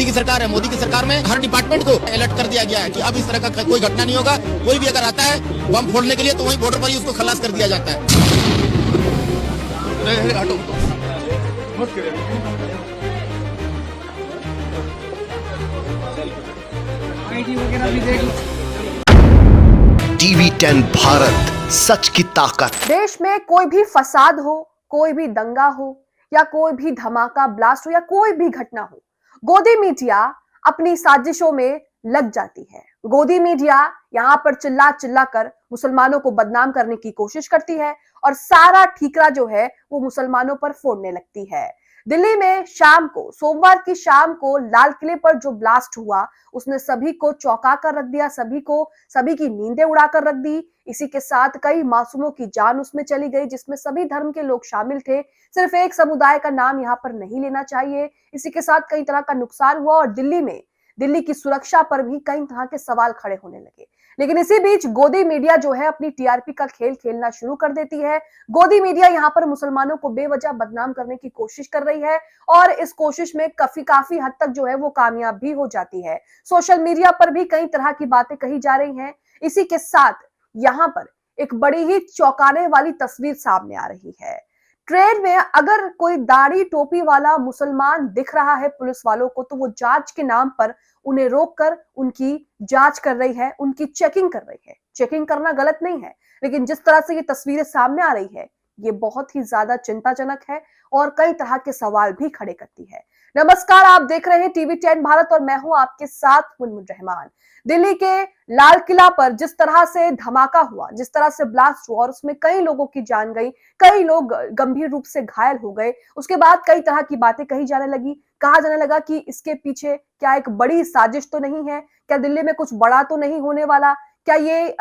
मोदी की सरकार है, मोदी की सरकार में हर डिपार्टमेंट को अलर्ट कर दिया गया है कि अब इस तरह का कोई घटना नहीं होगा। कोई भी अगर आता है बम फोड़ने के लिए तो वहीं बॉर्डर पर ही उसको खलास कर दिया जाता है। TV10 भारत, सच की ताकत। देश में कोई भी फसाद हो, कोई भी दंगा हो या कोई भी धमाका ब्लास्ट हो या कोई भी घटना हो, गोदी मीडिया अपनी साजिशों में लग जाती है। गोदी मीडिया यहां पर चिल्ला चिल्ला कर मुसलमानों को बदनाम करने की कोशिश करती है और सारा ठीकरा जो है वो मुसलमानों पर फोड़ने लगती है। दिल्ली में सोमवार की शाम को लाल किले पर जो ब्लास्ट हुआ उसने सभी को चौंका कर रख दिया, सभी की नींदें उड़ाकर रख दी। इसी के साथ कई मासूमों की जान उसमें चली गई, जिसमें सभी धर्म के लोग शामिल थे। सिर्फ एक समुदाय का नाम यहाँ पर नहीं लेना चाहिए। इसी के साथ कई तरह का नुकसान हुआ और दिल्ली की सुरक्षा पर भी कई तरह के सवाल खड़े होने लगे। लेकिन इसी बीच गोदी मीडिया जो है अपनी टीआरपी का खेल खेलना शुरू कर देती है। गोदी मीडिया यहाँ पर मुसलमानों को बेवजह बदनाम करने की कोशिश कर रही है और इस कोशिश में काफी हद तक जो है वो कामयाब भी हो जाती है। सोशल मीडिया पर भी कई तरह की बातें कही जा रही हैं। इसी के साथ यहाँ पर एक बड़ी ही चौंकाने वाली तस्वीर सामने आ रही है। ट्रेन में अगर कोई दाढ़ी टोपी वाला मुसलमान दिख रहा है पुलिस वालों को, तो वो जांच के नाम पर उन्हें रोककर उनकी जांच कर रही है, उनकी चेकिंग कर रही है। चेकिंग करना गलत नहीं है, लेकिन जिस तरह से ये तस्वीरें सामने आ रही है ये बहुत ही ज्यादा चिंताजनक है और कई तरह के सवाल भी खड़े करती है। नमस्कार, आप देख रहे हैं TV10 भारत और मैं हूं आपके साथ मुनमुन रहमान। दिल्ली के लाल किला पर जिस तरह से धमाका हुआ, जिस तरह से ब्लास्ट हुआ और उसमें कई लोगों की जान गई, कई लोग गंभीर रूप से घायल हो गए। उसके बाद कई तरह की बातें कही जाने लगी। कहा जाने लगा कि इसके पीछे क्या एक बड़ी साजिश तो नहीं है, क्या दिल्ली में कुछ बड़ा तो नहीं होने वाला, क्या ये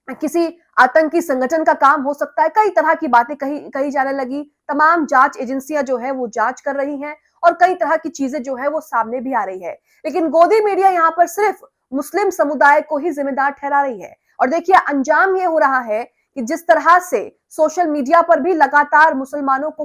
किसी आतंकी संगठन का काम हो सकता है। कई तरह की बातें कही जाने लगी। तमाम जांच एजेंसियां जो है वो जांच कर रही हैं और कई तरह की चीजें जो है वो सामने भी आ रही है। लेकिन गोदी मीडिया यहाँ पर सिर्फ मुस्लिम समुदाय को ही जिम्मेदार ठहरा रही है। और देखिए अंजाम ये हो रहा है कि जिस तरह से सोशल मीडिया पर भी लगातार मुसलमानों के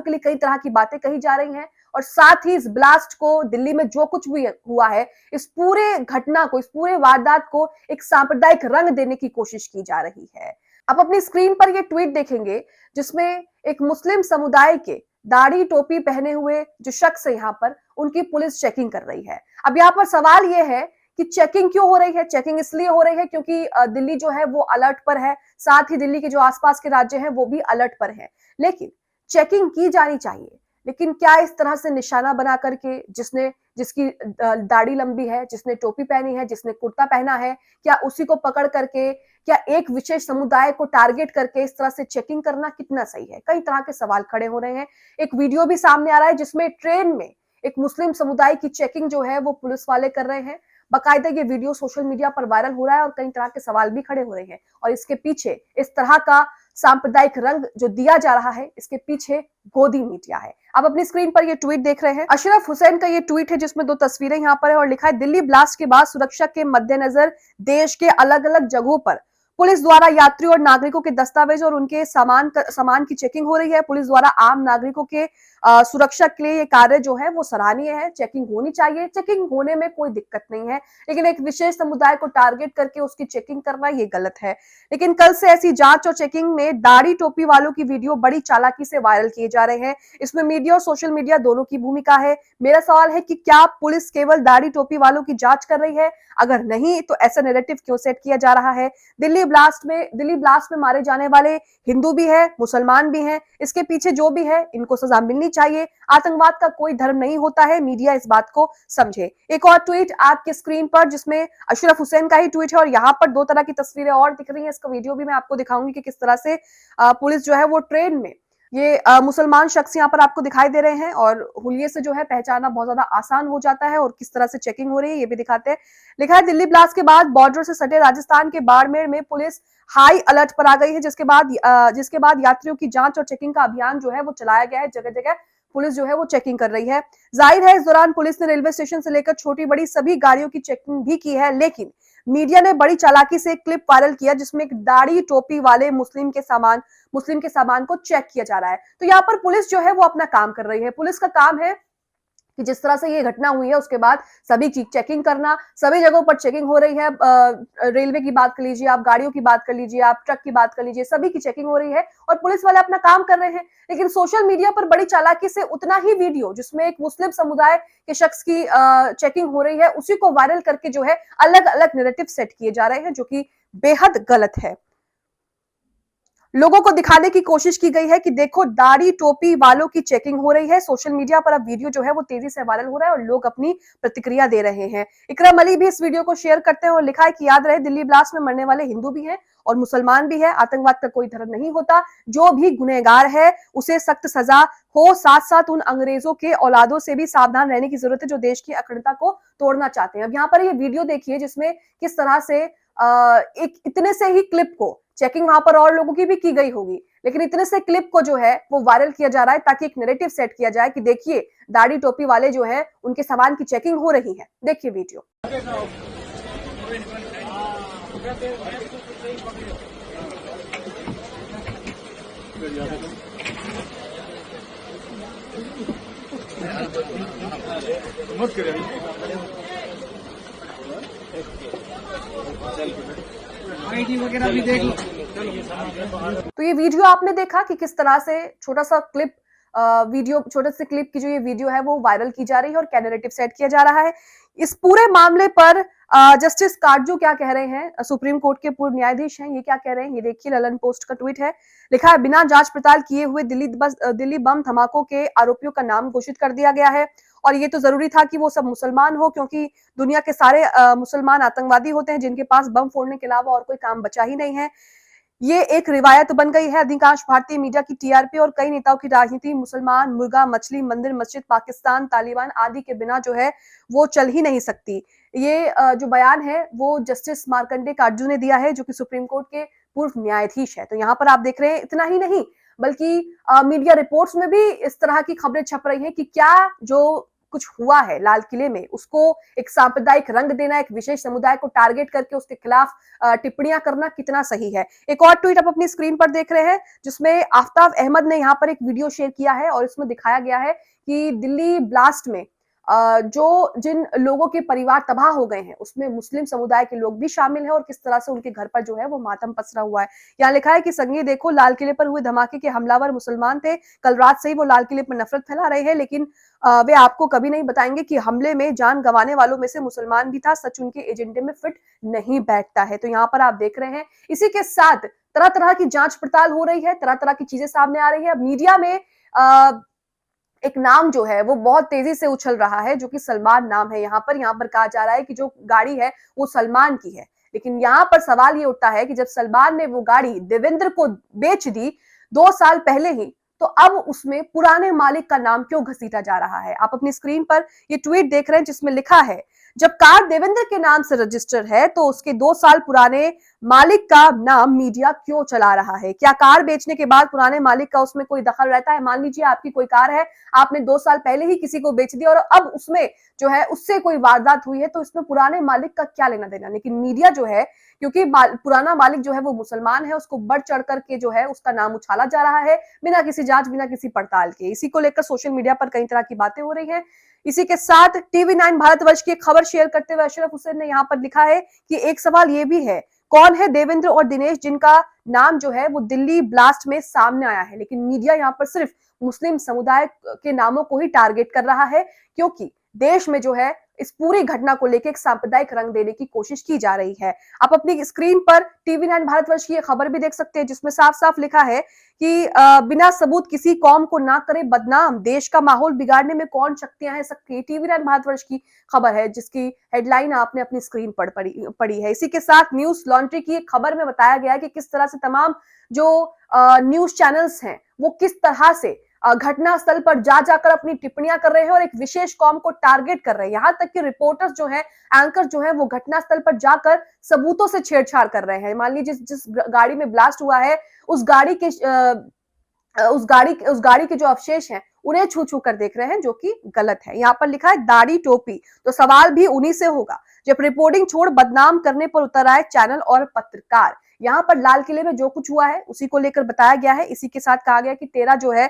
लिए कई तरह की बातें कही जा रही हैं और साथ ही इस ब्लास्ट को, दिल्ली में जो कुछ भी हुआ है, इस पूरे घटना को, इस पूरे वारदात को एक सांप्रदायिक रंग देने की कोशिश की जा रही है। आप अपनी स्क्रीन पर ये ट्वीट देखेंगे जिसमें एक मुस्लिम समुदाय के दाढ़ी टोपी पहने हुए जो शख्स है यहाँ पर, उनकी पुलिस चेकिंग कर रही है। अब यहाँ पर सवाल ये है कि चेकिंग क्यों हो रही है। चेकिंग इसलिए हो रही है क्योंकि दिल्ली जो है वो अलर्ट पर है, साथ ही दिल्ली के जो आसपास के राज्य हैं वो भी अलर्ट पर हैं। लेकिन चेकिंग की जानी चाहिए, लेकिन क्या इस तरह से निशाना बना करके जिसकी दाढ़ी लंबी है, जिसने टोपी पहनी है, जिसने कुर्ता पहना है, क्या उसी को पकड़ करके, क्या एक विशेष समुदाय को टारगेट करके इस तरह से चेकिंग करना कितना सही है। कई तरह के सवाल खड़े हो रहे हैं। एक वीडियो भी सामने आ रहा है जिसमें ट्रेन में एक मुस्लिम समुदाय की चेकिंग जो है वो पुलिस वाले कर रहे हैं। बाकायदा ये वीडियो सोशल मीडिया पर वायरल हो रहा है और कई तरह के सवाल भी खड़े हो रहे हैं। और इसके पीछे इस तरह का सांप्रदायिक रंग जो दिया जा रहा है, इसके पीछे गोदी मीडिया है। आप अपनी स्क्रीन पर ये ट्वीट देख रहे हैं। अशरफ हुसैन का ये ट्वीट है जिसमें 2 तस्वीरें यहाँ पर है और लिखा है, दिल्ली ब्लास्ट के बाद सुरक्षा के मद्देनजर देश के अलग अलग जगहों पर पुलिस द्वारा यात्रियों और नागरिकों के दस्तावेज और उनके सामान की चेकिंग हो रही है। पुलिस द्वारा आम नागरिकों के सुरक्षा के लिए ये कार्य जो है वो सराहनीय है। चेकिंग होनी चाहिए, चेकिंग होने में कोई दिक्कत नहीं है, लेकिन एक विशेष समुदाय को टारगेट करके उसकी चेकिंग करना ये गलत है। लेकिन कल से ऐसी जांच और चेकिंग में दाढ़ी टोपी वालों की वीडियो बड़ी चालाकी से वायरल किए जा रहे हैं। इसमें मीडिया और सोशल मीडिया दोनों की भूमिका है। मेरा सवाल है कि क्या पुलिस केवल दाढ़ी टोपी वालों की जांच कर रही है? अगर नहीं तो ऐसा नैरेटिव क्यों सेट किया जा रहा है? दिल्ली ब्लास्ट में मारे जाने वाले हिंदू भी है, मुसलमान भी हैं। इसके पीछे जो भी है इनको सजा मिलनी चाहिए। आतंकवाद का कोई धर्म नहीं होता है, मीडिया इस बात को समझे। एक और ट्वीट आपके स्क्रीन पर जिसमें अशरफ हुसैन का ही ट्वीट है और यहाँ पर 2 तरह की तस्वीरें और दिख रही हैं। इसका वीडियो भी मैं आपको दिखाऊंगी कि किस तरह से पुलिस जो है वो ट्रेन में ये मुसलमान शख्स यहाँ पर आपको दिखाई दे रहे हैं और हुलिये से जो है पहचानना बहुत ज्यादा आसान हो जाता है और किस तरह से चेकिंग हो रही है ये भी दिखाते हैं। लिखा है, दिल्ली ब्लास्ट के बाद बॉर्डर से सटे राजस्थान के बाड़मेर में पुलिस हाई अलर्ट पर आ गई है, जिसके बाद यात्रियों की जांच और चेकिंग का अभियान जो है वो चलाया गया है। जगह जगह पुलिस जो है वो चेकिंग कर रही है। जाहिर है इस दौरान पुलिस ने रेलवे स्टेशन से लेकर छोटी बड़ी सभी गाड़ियों की चेकिंग भी की है, लेकिन मीडिया ने बड़ी चालाकी से एक क्लिप वायरल किया जिसमें एक दाढ़ी टोपी वाले मुस्लिम के सामान को चेक किया जा रहा है। तो यहाँ पर पुलिस जो है वो अपना काम कर रही है। पुलिस का काम है कि जिस तरह से ये घटना हुई है उसके बाद सभी की चेकिंग करना, सभी जगहों पर चेकिंग हो रही है। रेलवे की बात कर लीजिए आप, गाड़ियों की बात कर लीजिए आप, ट्रक की बात कर लीजिए, सभी की चेकिंग हो रही है और पुलिस वाले अपना काम कर रहे हैं। लेकिन सोशल मीडिया पर बड़ी चालाकी से उतना ही वीडियो जिसमें एक मुस्लिम समुदाय के शख्स की चेकिंग हो रही है, उसी को वायरल करके जो है अलग अलग नैरेटिव सेट किए जा रहे हैं, जो कि बेहद गलत है। लोगों को दिखाने की कोशिश की गई है कि देखो दाढ़ी टोपी वालों की चेकिंग हो रही है। सोशल मीडिया पर अब वीडियो जो है वो तेजी से वायरल हो रहा है और लोग अपनी प्रतिक्रिया दे रहे हैं। इकराम अली भी इस वीडियो को शेयर करते हैं और लिखा है कि याद रहे दिल्ली ब्लास्ट में मरने वाले हिंदू भी हैं और मुसलमान भी है। आतंकवाद का कोई धर्म नहीं होता। जो भी गुनहगार है उसे सख्त सजा हो। साथ साथ उन अंग्रेजों के औलादों से भी सावधान रहने की जरूरत है जो देश की अखंडता को तोड़ना चाहते हैं। अब यहाँ पर ये वीडियो देखिए जिसमें किस तरह से एक इतने से ही क्लिप को चेकिंग वहां पर और लोगों की भी की गई होगी, लेकिन इतने से क्लिप को जो है वो वायरल किया जा रहा है ताकि एक नैरेटिव सेट किया जाए कि देखिए दाढ़ी टोपी वाले जो है उनके सामान की चेकिंग हो रही है। देखिए वीडियो। आईडी वगैरह भी देख लो। तो ये वीडियो आपने देखा कि किस तरह से छोटा सा क्लिप छोटे से क्लिप की जो ये वीडियो है वो वायरल की जा रही है और क्या नैरेटिव सेट किया जा रहा है। इस पूरे मामले पर जस्टिस काटजू क्या कह रहे हैं, सुप्रीम कोर्ट के पूर्व न्यायाधीश हैं, ये क्या कह रहे हैं, ये देखिए। ललन पोस्ट का ट्वीट है, लिखा है बिना जांच पड़ताल किए हुए दिल्ली बम धमाकों के आरोपियों का नाम घोषित कर दिया गया है और ये तो जरूरी था कि वो सब मुसलमान हो, क्योंकि दुनिया के सारे मुसलमान आतंकवादी होते हैं जिनके पास बम फोड़ने के अलावा और कोई काम बचा ही नहीं है। ये एक रिवायत बन गई है। अधिकांश भारतीय मीडिया की टीआरपी और कई नेताओं की राजनीति मुसलमान, मुर्गा, मछली, मंदिर, मस्जिद, पाकिस्तान, तालिबान आदि के बिना जो है वो चल ही नहीं सकती। ये जो बयान है वो जस्टिस मार्कंडे काटजू ने दिया है जो कि सुप्रीम कोर्ट के पूर्व न्यायाधीश है। तो यहाँ पर आप देख रहे हैं इतना ही नहीं बल्कि मीडिया रिपोर्ट्स में भी इस तरह की खबरें छप रही हैं कि क्या जो कुछ हुआ है लाल किले में उसको एक सांप्रदायिक रंग देना, एक विशेष समुदाय को टारगेट करके उसके खिलाफ टिप्पणियां करना कितना सही है। एक और ट्वीट आप अपनी स्क्रीन पर देख रहे हैं जिसमें आफ्ताब अहमद ने यहाँ पर एक वीडियो शेयर किया है और इसमें दिखाया गया है कि दिल्ली ब्लास्ट में जो जिन लोगों के परिवार तबाह हो गए हैं उसमें मुस्लिम समुदाय के लोग भी शामिल हैं और किस तरह से उनके घर पर जो है वो मातम पसरा हुआ है। यहाँ लिखा है कि संगी देखो लाल किले पर हुए धमाके के हमलावर मुसलमान थे। कल रात से ही वो लाल किले पर नफरत फैला रहे हैं, लेकिन वे आपको कभी नहीं बताएंगे कि हमले में जान गंवाने वालों में से मुसलमान भी था। सच उनके एजेंडे में फिट नहीं बैठता है। तो यहाँ पर आप देख रहे हैं इसी के साथ तरह तरह की जांच पड़ताल हो रही है, तरह तरह की चीजें सामने आ रही है। अब मीडिया में एक नाम जो है वो बहुत तेजी से उछल रहा है जो कि सलमान नाम है। यहाँ पर कहा जा रहा है कि जो गाड़ी है वो सलमान की है, लेकिन यहाँ पर सवाल ये उठता है कि जब सलमान ने वो गाड़ी देवेंद्र को बेच दी 2 साल पहले ही, तो अब उसमें पुराने मालिक का नाम क्यों घसीटा जा रहा है। आप अपनी स्क्रीन पर ये ट्वीट देख रहे हैं जिसमें लिखा है जब कार देवेंद्र के नाम से रजिस्टर है तो उसके 2 साल पुराने मालिक का नाम मीडिया क्यों चला रहा है। क्या कार बेचने के बाद पुराने मालिक का उसमें कोई दखल रहता है। मान लीजिए आपकी कोई कार है, आपने 2 साल पहले ही किसी को बेच दिया और अब उसमें जो है उससे कोई वारदात हुई है, तो इसमें पुराने मालिक का क्या लेना देना। लेकिन मीडिया जो है, क्योंकि पुराना मालिक जो है वो मुसलमान है, उसको बढ़ चढ़ करके जो है उसका नाम उछाला जा रहा है बिना किसी जांच, बिना किसी पड़ताल के। इसी को लेकर सोशल मीडिया पर कई तरह की बातें हो रही है। इसी के साथ TV9 भारतवर्ष की एक खबर शेयर करते हुए अशरफ हुसैन ने यहाँ पर लिखा है कि एक सवाल ये भी है, कौन है देवेंद्र और दिनेश जिनका नाम जो है वो दिल्ली ब्लास्ट में सामने आया है। लेकिन मीडिया यहाँ पर सिर्फ मुस्लिम समुदाय के नामों को ही टारगेट कर रहा है, क्योंकि देश में जो है इस पूरी घटना को लेकर एक सांप्रदायिक रंग देने की कोशिश की जा रही है। आप अपनी स्क्रीन पर TV9 भारतवर्ष की खबर भी देख सकते हैं जिसमें साफ साफ लिखा है कि बिना सबूत किसी कौम को ना करे बदनाम, देश का माहौल बिगाड़ने में कौन शक्तियां हैं सक्रिय। TV9 भारतवर्ष की खबर है जिसकी हेडलाइन आपने अपनी स्क्रीन पर पढ़ी है। इसी के साथ न्यूज लॉन्ड्री की एक खबर में बताया गया है कि किस तरह से तमाम जो न्यूज चैनल्स हैं वो किस तरह से घटना स्थल पर जाकर अपनी टिप्पणियां कर रहे हैं और एक विशेष कौम को टारगेट कर रहे हैं। यहाँ तक कि रिपोर्टर्स जो है, एंकर जो है वो घटना स्थल पर जाकर सबूतों से छेड़छाड़ कर रहे हैं। मान लीजिए जिस गाड़ी में ब्लास्ट हुआ है उस गाड़ी के जो अवशेष हैं उन्हें छू छू कर देख रहे हैं, जो कि गलत है। यहाँ पर लिखा है दाढ़ी टोपी, तो सवाल भी उन्हीं से होगा जब रिपोर्टिंग छोड़ बदनाम करने पर उतर आए चैनल और पत्रकार। यहाँ पर लाल किले में जो कुछ हुआ है उसी को लेकर बताया गया है। इसी के साथ कहा गया कि 13 जो है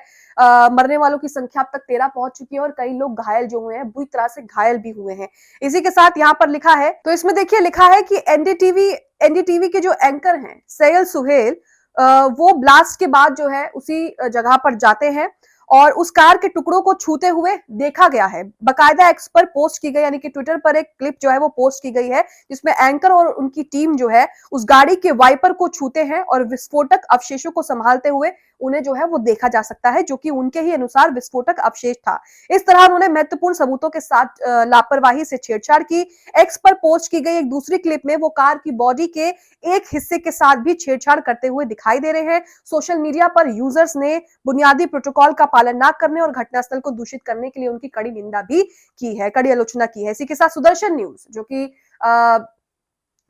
मरने वालों की संख्या अब तक 13 पहुंच चुकी है और कई लोग घायल जो हुए हैं बुरी तरह से घायल भी हुए हैं। इसी के साथ यहाँ पर लिखा है, तो इसमें देखिए लिखा है कि एनडीटीवी के जो एंकर हैं सैयल सुहेल, वो ब्लास्ट के बाद जो है उसी जगह पर जाते हैं और उस कार के टुकड़ों को छूते हुए देखा गया है। बकायदा एक्स पर पोस्ट की गई, यानी कि ट्विटर पर एक क्लिप जो है वो पोस्ट की गई है जिसमें एंकर और उनकी टीम जो है उस गाड़ी के वाइपर को छूते हैं और विस्फोटक अवशेषों को संभालते हुए उन्हें जो है वो देखा जा सकता है, जो कि उनके ही अनुसार विस्फोटक अवशेष था। इस तरह उन्होंने महत्वपूर्ण सबूतों के साथ लापरवाही से छेड़छाड़ की। एक्स पर पोस्ट की गई एक दूसरी क्लिप में वो कार की बॉडी के एक हिस्से के साथ भी छेड़छाड़ करते हुए दिखाई दे रहे हैं। सोशल मीडिया पर यूजर्स ने बुनियादी प्रोटोकॉल का पालन न करने और घटनास्थल को दूषित करने के लिए उनकी कड़ी निंदा भी की है, कड़ी आलोचना की है। इसी के साथ सुदर्शन न्यूज, जो कि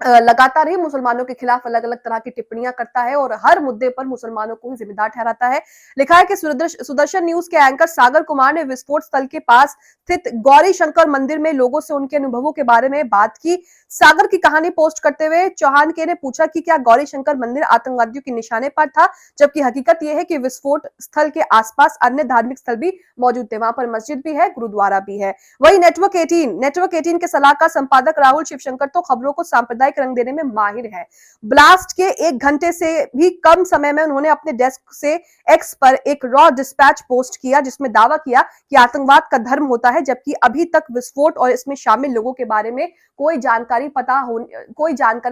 लगातार ही मुसलमानों के खिलाफ अलग अलग तरह की टिप्पणियां करता है और हर मुद्दे पर मुसलमानों को ही जिम्मेदार ठहराता है, लिखा है कि सुदर्शन न्यूज के एंकर सागर कुमार ने विस्फोट स्थल के पास स्थित गौरी शंकर मंदिर में लोगों से उनके अनुभवों के बारे में बात की। सागर की कहानी पोस्ट करते हुए चौहान के ने पूछा कि क्या गौरी शंकर मंदिर आतंकवादियों के निशाने पर था, जबकि हकीकत यह है कि विस्फोट स्थल के आसपास अन्य धार्मिक स्थल भी मौजूद थे, वहां पर मस्जिद भी है, गुरुद्वारा भी है। वही नेटवर्क 18 के सलाहकार संपादक राहुल शिवशंकर तो खबरों को सांप्रदायिक रंग देने में माहिर है। ब्लास्ट के 1 घंटे से भी कम समय में उन्होंने अपने डेस्क से एक्स पर एक रॉ डिस्पैच पोस्ट किया जिसमें दावा किया कि आतंकवाद का धर्म होता है, जबकि अभी तक विस्फोट और इसमें शामिल लोगों के बारे में कोई जानकारी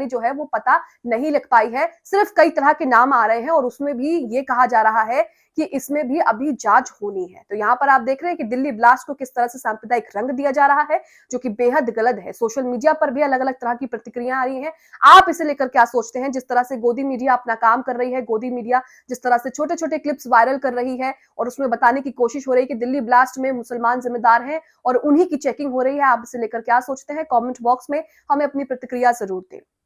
जो है वो पता नहीं लग पाई है। सिर्फ कई तरह के नाम आ रहे हैं और उसमें भी ये कहा जा रहा है कि इसमें भी अभी जांच होनी है। तो यहाँ पर आप देख रहे हैं कि दिल्ली ब्लास्ट को किस तरह से सांप्रदायिक रंग दिया जा रहा है, जो कि बेहद गलत है। सोशल मीडिया पर भी अलग अलग तरह की प्रतिक्रिया आ रही हैं। आप इसे लेकर क्या सोचते हैं? जिस तरह से गोदी मीडिया अपना काम कर रही है, गोदी मीडिया जिस तरह से छोटे छोटे क्लिप्स वायरल कर रही है और उसमें बताने की कोशिश हो रही है कि दिल्ली ब्लास्ट में मुसलमान जिम्मेदार हैं और उन्हीं की चेकिंग हो रही है, आप इसे लेकर क्या सोचते हैं? कॉमेंट बॉक्स में हमें अपनी प्रतिक्रिया जरूर दें।